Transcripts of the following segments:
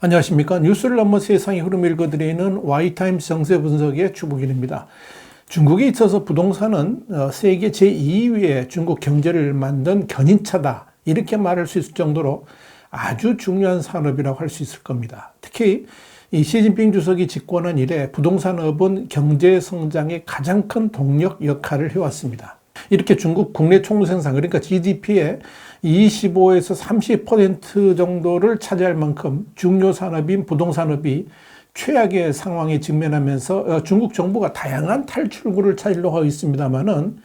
안녕하십니까. 뉴스를 넘어 세상의 흐름을 읽어드리는 Y타임스 정세 분석의 주북일입니다. 중국에 있어서 부동산은 세계 제2위의 중국 경제를 만든 견인차다, 이렇게 말할 수 있을 정도로 아주 중요한 산업이라고 할 수 있을 겁니다. 특히 이 시진핑 주석이 집권한 이래 부동산업은 경제 성장의 가장 큰 동력 역할을 해왔습니다. 이렇게 중국 국내 총생산, 그러니까 GDP의 25에서 30% 정도를 차지할 만큼 중요 산업인 부동산업이 최악의 상황에 직면하면서 중국 정부가 다양한 탈출구를 찾으려고 하고 있습니다만은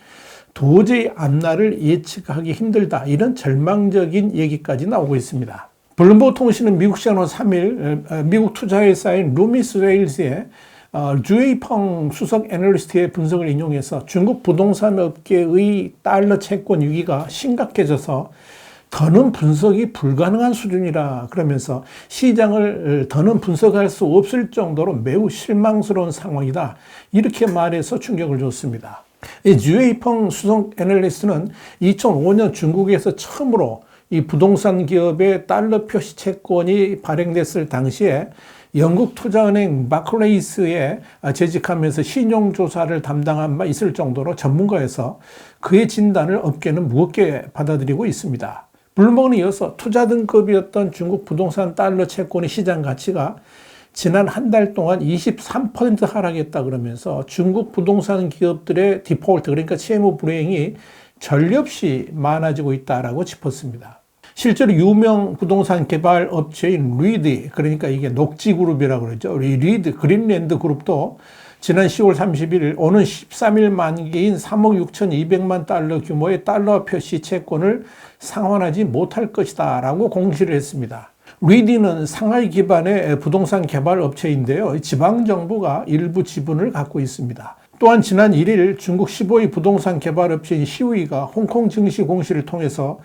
도저히 앞날을 예측하기 힘들다, 이런 절망적인 얘기까지 나오고 있습니다. 블룸버그 통신은 미국 시간으로 3일 미국 투자회사인 루미스 레일즈의 주웨이펑 수석 애널리스트의 분석을 인용해서 중국 부동산 업계의 달러 채권 위기가 심각해져서 더는 분석이 불가능한 수준이라 그러면서 시장을 더는 분석할 수 없을 정도로 매우 실망스러운 상황이다, 이렇게 말해서 충격을 줬습니다. 이 주웨이펑 수석 애널리스트는 2005년 중국에서 처음으로 이 부동산 기업의 달러 표시 채권이 발행됐을 당시에 영국 투자은행 바클레이스에 재직하면서 신용조사를 담당한 바 있을 정도로 전문가여서 그의 진단을 업계는 무겁게 받아들이고 있습니다. 블룸버그는 이어서 투자 등급이었던 중국 부동산 달러 채권의 시장 가치가 지난 한 달 동안 23% 하락했다 그러면서 중국 부동산 기업들의 디폴트, 그러니까 채무 불이행이 전례 없이 많아지고 있다라고 짚었습니다. 실제로 유명 부동산 개발 업체인 리드, 그러니까 이게 녹지그룹이라고 그러죠. 리드 그린랜드 그룹도 지난 10월 31일 오는 13일 만기인 3억 6,200만 달러 규모의 달러 표시 채권을 상환하지 못할 것이다 라고 공시를 했습니다. 리드는 상하이 기반의 부동산 개발 업체인데요. 지방정부가 일부 지분을 갖고 있습니다. 또한 지난 1일 중국 15위 부동산 개발 업체인 시우이가 홍콩 증시 공시를 통해서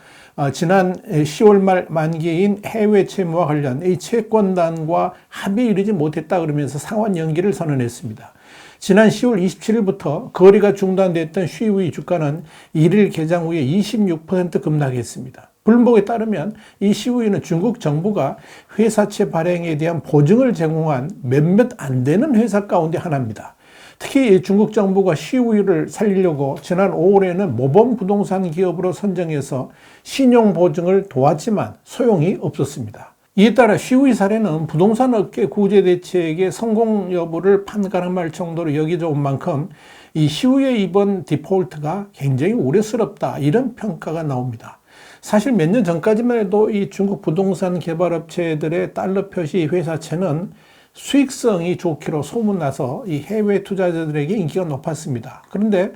지난 10월 말 만기인 해외 채무와 관련 이 채권단과 합의에 이르지 못했다 그러면서 상환 연기를 선언했습니다. 지난 10월 27일부터 거래가 중단됐던 시우이 주가는 1일 개장 후에 26% 급락했습니다. 블룸버그에 따르면 이 시우이는 중국 정부가 회사채 발행에 대한 보증을 제공한 몇몇 안 되는 회사 가운데 하나입니다. 특히 중국 정부가 시우이를 살리려고 지난 5월에는 모범 부동산 기업으로 선정해서 신용 보증을 도왔지만 소용이 없었습니다. 이에 따라 시우이 사례는 부동산 업계 구제 대책의 성공 여부를 판가름할 정도로 여겨져 온 만큼 이 시우이의 이번 디폴트가 굉장히 우려스럽다, 이런 평가가 나옵니다. 사실 몇 년 전까지만 해도 이 중국 부동산 개발업체들의 달러 표시 회사채는 수익성이 좋기로 소문나서 이 해외 투자자들에게 인기가 높았습니다. 그런데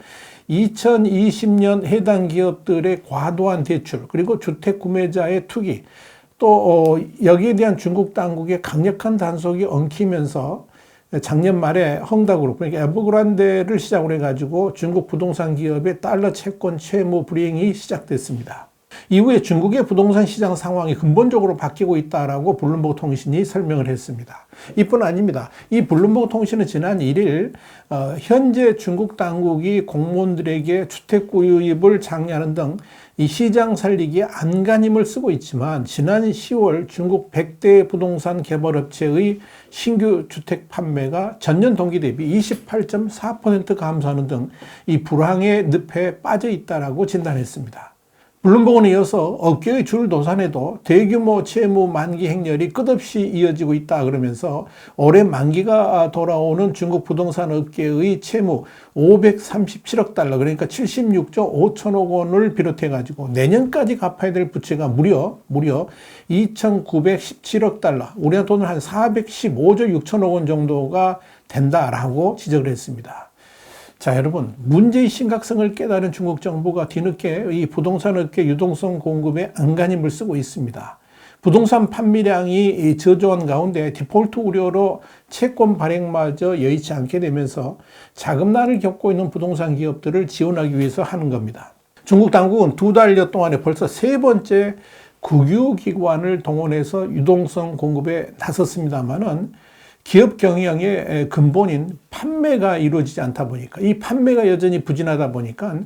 2020년 해당 기업들의 과도한 대출, 그리고 주택 구매자의 투기, 또 여기에 대한 중국 당국의 강력한 단속이 엉키면서 작년 말에 헝다그룹, 그러니까 에버그란데를 시작으로 해가지고 중국 부동산 기업의 달러 채권 채무 불이행이 시작됐습니다. 이후에 중국의 부동산 시장 상황이 근본적으로 바뀌고 있다라고 블룸버그 통신이 설명을 했습니다. 이뿐 아닙니다. 이 블룸버그 통신은 지난 1일 현재 중국 당국이 공무원들에게 주택 구입을 장려하는 등 이 시장 살리기에 안간힘을 쓰고 있지만 지난 10월 중국 100대 부동산 개발업체의 신규 주택 판매가 전년 동기 대비 28.4% 감소하는 등 이 불황의 늪에 빠져 있다라고 진단했습니다. 블룸버그는 이어서 업계의 줄도산에도 대규모 채무 만기 행렬이 끝없이 이어지고 있다 그러면서 올해 만기가 돌아오는 중국 부동산 업계의 채무 537억 달러, 그러니까 76조 5천억 원을 비롯해 가지고 내년까지 갚아야 될 부채가 무려 2,917억 달러, 우리나라 돈으로 한 415조 6천억 원 정도가 된다라고 지적을 했습니다. 자, 여러분, 문제의 심각성을 깨달은 중국 정부가 뒤늦게 이 부동산 업계 유동성 공급에 안간힘을 쓰고 있습니다. 부동산 판매량이 저조한 가운데 디폴트 우려로 채권 발행마저 여의치 않게 되면서 자금난을 겪고 있는 부동산 기업들을 지원하기 위해서 하는 겁니다. 중국 당국은 2달여 동안에 벌써 3번째 국유기관을 동원해서 유동성 공급에 나섰습니다만은 기업 경영의 근본인 판매가 이루어지지 않다 보니까, 이 판매가 여전히 부진하다 보니까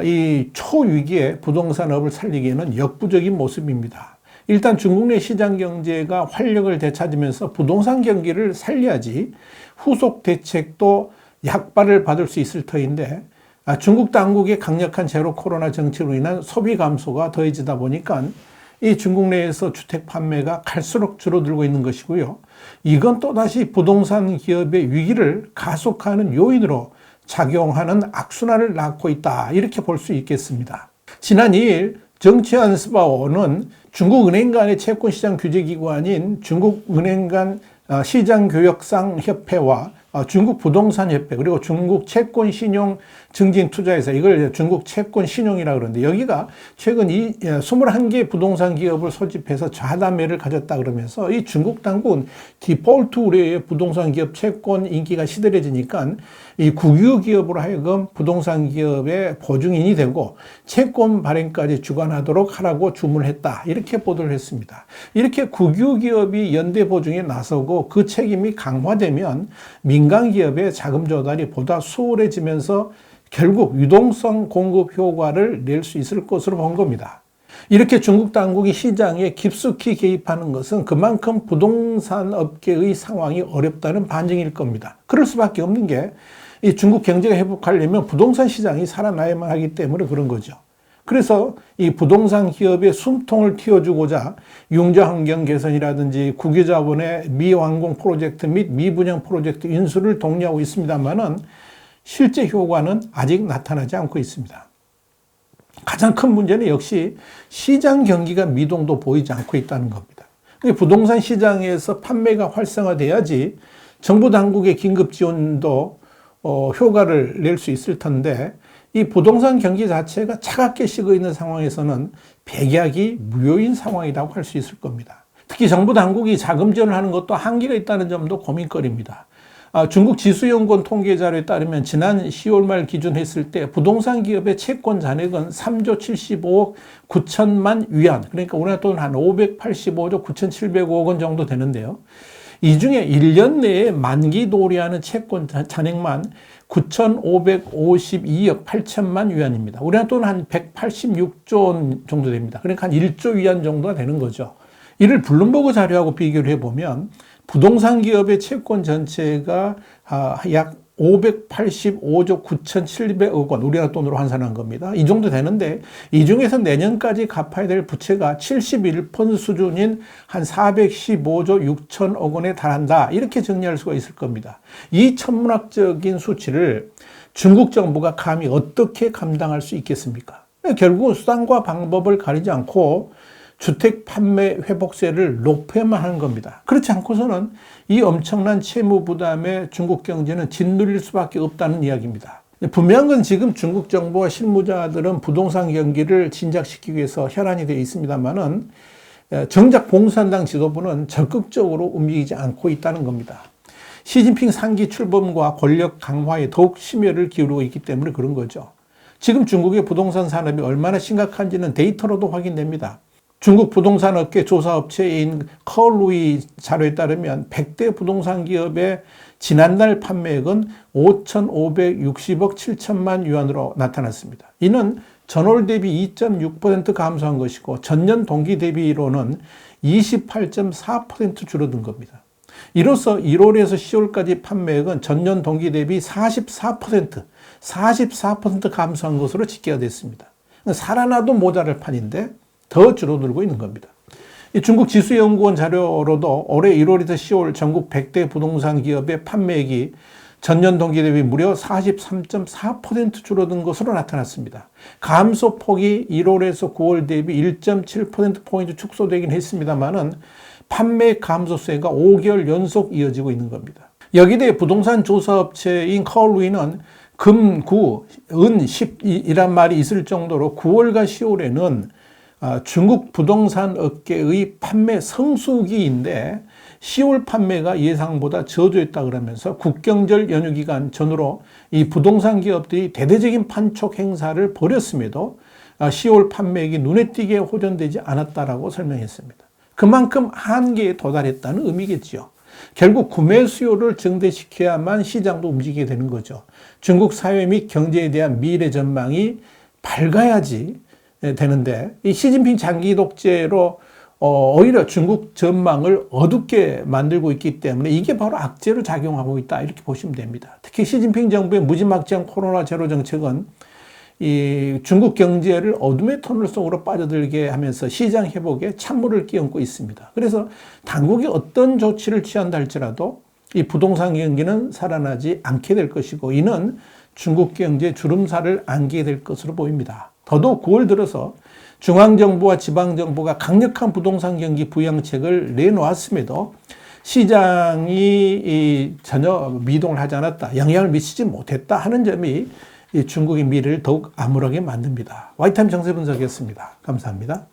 이 초위기에 부동산업을 살리기에는 역부족인 모습입니다. 일단 중국 내 시장 경제가 활력을 되찾으면서 부동산 경기를 살려야지 후속 대책도 약발을 받을 수 있을 터인데, 중국 당국의 강력한 제로 코로나 정책으로 인한 소비 감소가 더해지다 보니까 이 중국 내에서 주택 판매가 갈수록 줄어들고 있는 것이고요. 이건 또다시 부동산 기업의 위기를 가속하는 요인으로 작용하는 악순환을 낳고 있다, 이렇게 볼 수 있겠습니다. 지난 2일 정치안 스바오는 중국 은행 간의 채권시장 규제기관인 중국 은행 간 시장교역상협회와 중국 부동산협회, 그리고 중국 채권신용증진투자회사, 이걸 중국 채권신용이라고 그러는데, 여기가 최근 21개 부동산 기업을 소집해서 좌담회를 가졌다 그러면서 이 중국 당국은 디폴트 우려의 부동산 기업 채권 인기가 시들해지니까 이 국유 기업으로 하여금 부동산 기업의 보증인이 되고 채권 발행까지 주관하도록 하라고 주문했다, 이렇게 보도를 했습니다. 이렇게 국유 기업이 연대 보증에 나서고 그 책임이 강화되면 민간 기업의 자금 조달이 보다 수월해지면서 결국 유동성 공급 효과를 낼 수 있을 것으로 본 겁니다. 이렇게 중국 당국이 시장에 깊숙이 개입하는 것은 그만큼 부동산 업계의 상황이 어렵다는 반증일 겁니다. 그럴 수밖에 없는 게, 이 중국 경제가 회복하려면 부동산 시장이 살아나야만 하기 때문에 그런 거죠. 그래서 이 부동산 기업의 숨통을 틔워주고자 융자 환경 개선이라든지 국유자본의 미완공 프로젝트 및 미분양 프로젝트 인수를 독려하고 있습니다만은 실제 효과는 아직 나타나지 않고 있습니다. 가장 큰 문제는 역시 시장 경기가 미동도 보이지 않고 있다는 겁니다. 부동산 시장에서 판매가 활성화돼야지 정부 당국의 긴급 지원도 효과를 낼 수 있을 텐데, 이 부동산 경기 자체가 차갑게 식어 있는 상황에서는 백약이 무효인 상황이라고 할 수 있을 겁니다. 특히 정부 당국이 자금 지원을 하는 것도 한계가 있다는 점도 고민거리입니다. 중국 지수연구원 통계 자료에 따르면 지난 10월 말 기준 했을 때 부동산 기업의 채권 잔액은 3조 75억 9천만 위안, 그러니까 우리나라 돈 한 585조 9,705억 원 정도 되는데요. 이 중에 1년 내에 만기 도래하는 채권 잔액만 9,552억 8천만 위안입니다. 우리나라 돈 한 186조 원 정도 됩니다. 그러니까 한 1조 위안 정도가 되는 거죠. 이를 블룸버그 자료하고 비교를 해보면 부동산 기업의 채권 전체가 약 585조 9,700억 원, 우리나라 돈으로 환산한 겁니다. 이 정도 되는데, 이 중에서 내년까지 갚아야 될 부채가 71% 수준인 한 415조 6천억 원에 달한다, 이렇게 정리할 수가 있을 겁니다. 이 천문학적인 수치를 중국 정부가 감히 어떻게 감당할 수 있겠습니까? 결국은 수단과 방법을 가리지 않고 주택 판매 회복세를 높여만 하는 겁니다. 그렇지 않고서는 이 엄청난 채무 부담에 중국 경제는 짓눌릴 수밖에 없다는 이야기입니다. 분명한 건 지금 중국 정부와 실무자들은 부동산 경기를 진작시키기 위해서 혈안이 되어 있습니다만은 정작 공산당 지도부는 적극적으로 움직이지 않고 있다는 겁니다. 시진핑 3기 출범과 권력 강화에 더욱 심혈을 기울이고 있기 때문에 그런 거죠. 지금 중국의 부동산 산업이 얼마나 심각한지는 데이터로도 확인됩니다. 중국 부동산 업계 조사업체인 커루이 자료에 따르면 100대 부동산 기업의 지난달 판매액은 5,560억 7천만 위안으로 나타났습니다. 이는 전월 대비 2.6% 감소한 것이고 전년 동기 대비로는 28.4% 줄어든 겁니다. 이로써 1월에서 10월까지 판매액은 전년 동기 대비 44% 감소한 것으로 집계가 됐습니다. 살아나도 모자랄 판인데 더 줄어들고 있는 겁니다. 이 중국 지수연구원 자료로도 올해 1월에서 10월 전국 100대 부동산 기업의 판매액이 전년 동기 대비 무려 43.4% 줄어든 것으로 나타났습니다. 감소폭이 1월에서 9월 대비 1.7%포인트 축소되긴 했습니다만은 판매 감소세가 5개월 연속 이어지고 있는 겁니다. 여기에 대해 부동산 조사업체인 커루이는 금, 구, 은, 10이란 말이 있을 정도로 9월과 10월에는 중국 부동산 업계의 판매 성수기인데 10월 판매가 예상보다 저조했다 그러면서 국경절 연휴 기간 전후로 이 부동산 기업들이 대대적인 판촉 행사를 벌였음에도 10월 판매액이 눈에 띄게 호전되지 않았다라고 설명했습니다. 그만큼 한계에 도달했다는 의미겠지요. 결국 구매 수요를 증대시켜야만 시장도 움직이게 되는 거죠. 중국 사회 및 경제에 대한 미래 전망이 밝아야지 되는데, 이 시진핑 장기 독재로 오히려 중국 전망을 어둡게 만들고 있기 때문에 이게 바로 악재로 작용하고 있다, 이렇게 보시면 됩니다. 특히 시진핑 정부의 무지막지한 코로나 제로 정책은 이 중국 경제를 어둠의 터널 속으로 빠져들게 하면서 시장 회복에 찬물을 끼얹고 있습니다. 그래서 당국이 어떤 조치를 취한다 할지라도 이 부동산 경기는 살아나지 않게 될 것이고, 이는 중국 경제에 주름살을 안게 될 것으로 보입니다. 더더욱 9월 들어서 중앙정부와 지방정부가 강력한 부동산 경기 부양책을 내놓았음에도 시장이 전혀 미동을 하지 않았다, 영향을 미치지 못했다 하는 점이 이 중국의 미래를 더욱 암울하게 만듭니다. 와이타임 정세 분석이었습니다. 감사합니다.